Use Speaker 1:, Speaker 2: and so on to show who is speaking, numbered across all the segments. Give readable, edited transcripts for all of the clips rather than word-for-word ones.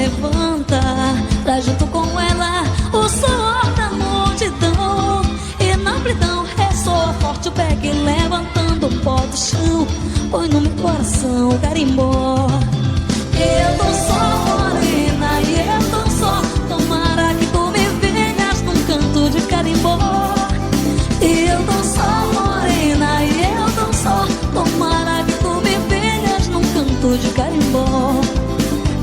Speaker 1: levanta, traz junto com ela o suor da multidão. E na amplidão ressoa forte o pé que levantando o pó do chão. Põe no meu coração o carimbó. Eu tô só morena e eu tô só. Tomara que tu me venhas num canto de carimbó. Eu tô só morena e eu tô só. Tomara que tu me venhas num canto de carimbó.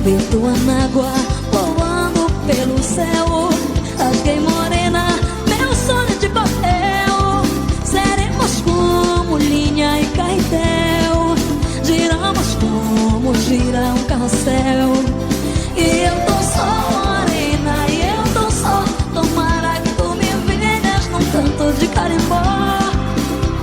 Speaker 1: Ver tua mágoa voando pelo céu. Rasguei morena, meu sonho de papel. Seremos como linha e caetel. Giramos como gira um carrossel. E eu tô só morena e eu tô só. Tomara que tu me venhas num canto de carimbó.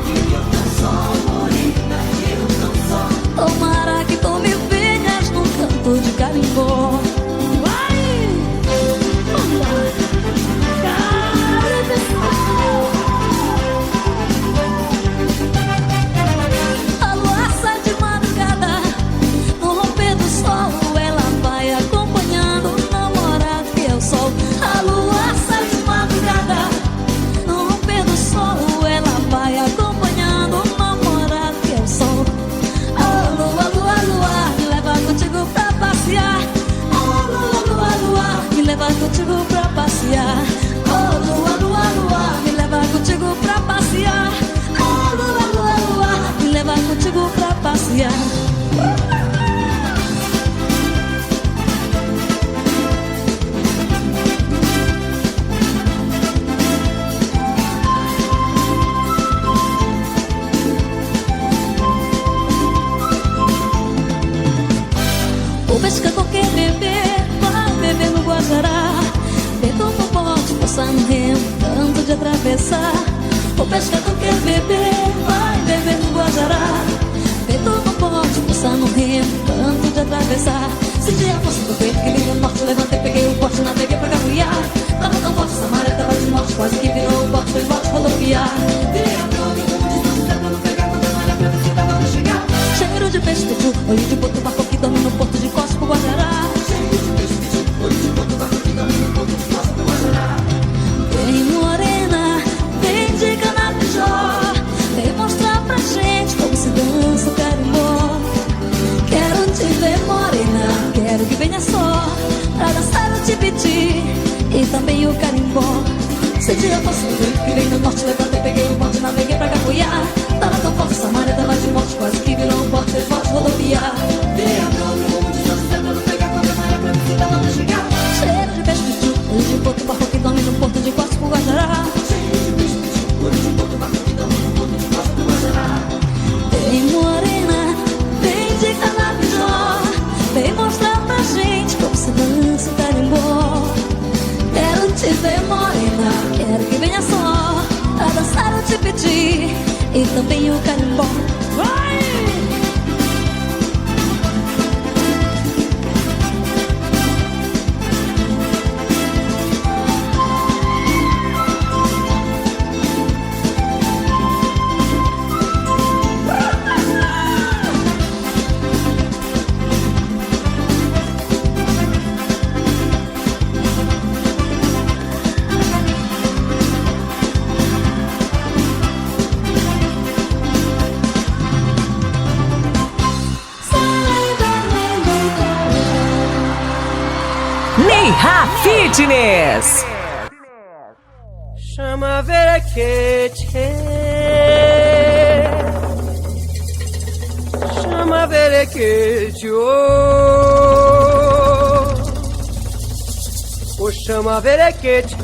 Speaker 1: E eu tô só morena e eu tô só. Tomara que tu me venhas num canto de carimbó. Vai! Vamos lá! Cara do céu! A lua sai de madrugada, no romper do sol, ela vai acompanhando o namorado que é o sol. A lua sai de madrugada, no romper do sol, ela vai acompanhando o namorado que é o sol. A lua, lua, lua, me leva contigo pra passear. Oh, lua, lua, lua, me leva contigo pra passear. Oh, lua, lua, lua, me leva contigo pra passear. Oh, lua, lua, lua, me leva contigo pra passear. O pescador quer beber, vai beber no Guajará. Feito no bote, passar no remo, tanto de atravessar. O pescador quer beber, vai beber no Guajará. Feito no bote, passar no remo, tanto de atravessar. Se dia fosse do peito que liga o norte, levantei, peguei o bote, naveguei pra Cabuiá. Tava tão forte, essa maré tava de morte, quase que virou o bote, foi bote rodoviar. Virei a prova, tentando pegar, quando eu olhar pra ver se tava pra chegar. Cheiro de peixe, peixe, olho de boto, barco que domina o porto de Costa pro Guajará. Cheiro de peixe, peixe, olho de boto, barco que domina o porto de Costa pro Guajará. Vem morena, vem de Canapijó, vem mostrar pra gente como se dança o carimbó. Quero te ver morena, quero que venha só pra dançar o tipiti e também o carimbó. Se dia fosse o rio que vem do norte, levantei, peguei o bote, naveguei pra Cabuiá. Tava tão forte, essa maré tava de morte, quase que virou um bote, fez bote rodoviar. Virei a prova, o mundo de Deus, tentando pegar, quando a maré pra mim se tava pra chegar. Cheiro de peixe, pichu, olho de boto, barco que domina o porto de Costa pro Guajará. Cheiro de peixe, pichu, olho de boto, barco que domina o porto de Costa pro Guajará. Vem morena, vem de Canapijó, vem mostrar pra gente como se dança o carimbó. Quero te ver morena, quero que venha só pra dançar o tipiti e também o carimbó. Vai!
Speaker 2: Neha Fitness.
Speaker 3: Chama verequete, chama verequete, oh, chama verequete,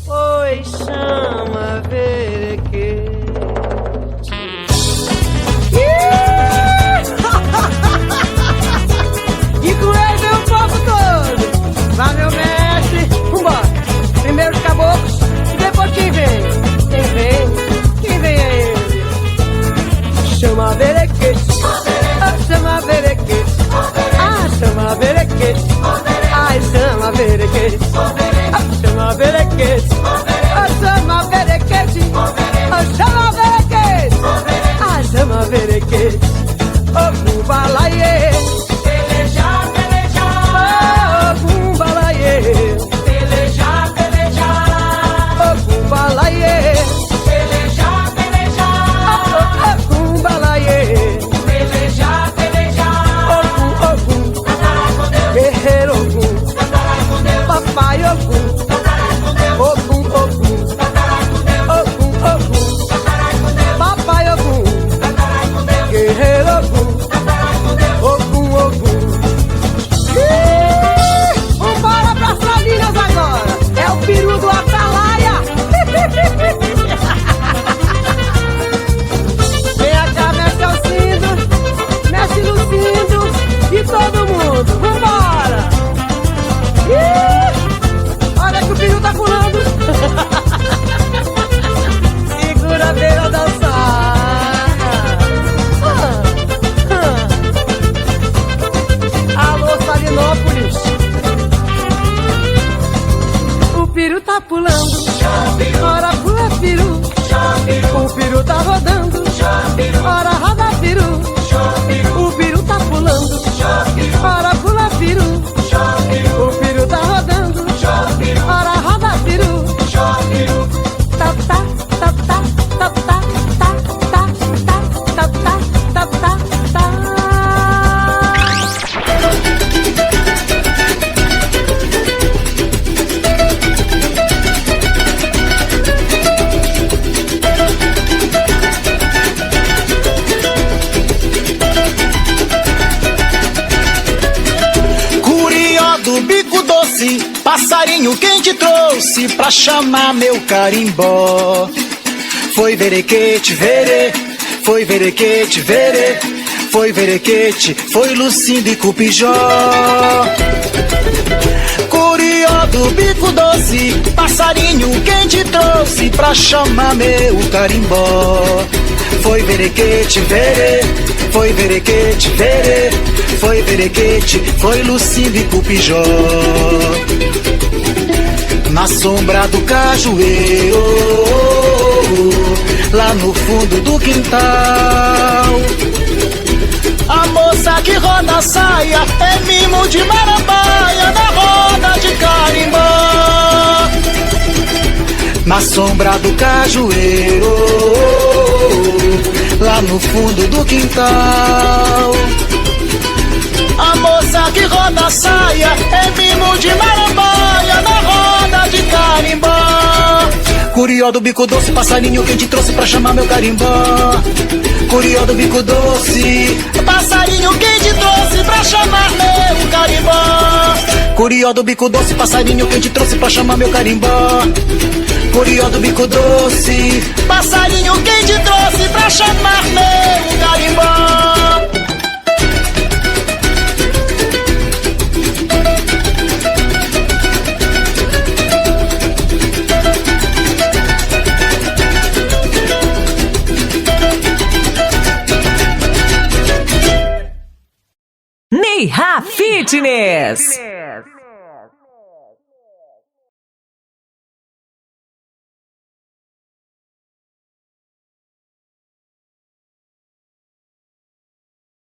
Speaker 3: oi, chama verequete. E com ele vem o povo todo. Vai, meu mestre, vambora. Primeiro os caboclos e depois quem vem? Quem vem? Quem vem é ele. Chama verequete, chama verequete, chama verequete, chama verequete, chama verequete, chama verequete,
Speaker 4: doce, passarinho quem te trouxe pra chamar meu carimbó? Foi verequete, verê, foi verequete, verê, foi verequete, foi Lucinda e Cupijó. Curió do bico doce, passarinho quem te trouxe pra chamar meu carimbó? Foi verequete, verê, foi verequete, verê, foi verequete, foi Lucinda e Cupijó. Na sombra do cajueiro, lá no fundo do quintal, a moça que roda a saia é mimo de marambaia na roda de carimbó. Na sombra do cajueiro, lá no fundo do quintal, a moça que roda a saia é mimo de marambaia na roda de carimbó. Curió do bico doce, passarinho quem te trouxe pra chamar meu carimbó? Curió do bico doce, passarinho quem te trouxe pra chamar meu carimbó? Curió do bico doce, passarinho quem te trouxe pra chamar meu carimbó? Curió do bico doce, passarinho quem te trouxe pra chamar meu carimbó?
Speaker 2: Neha Fitness.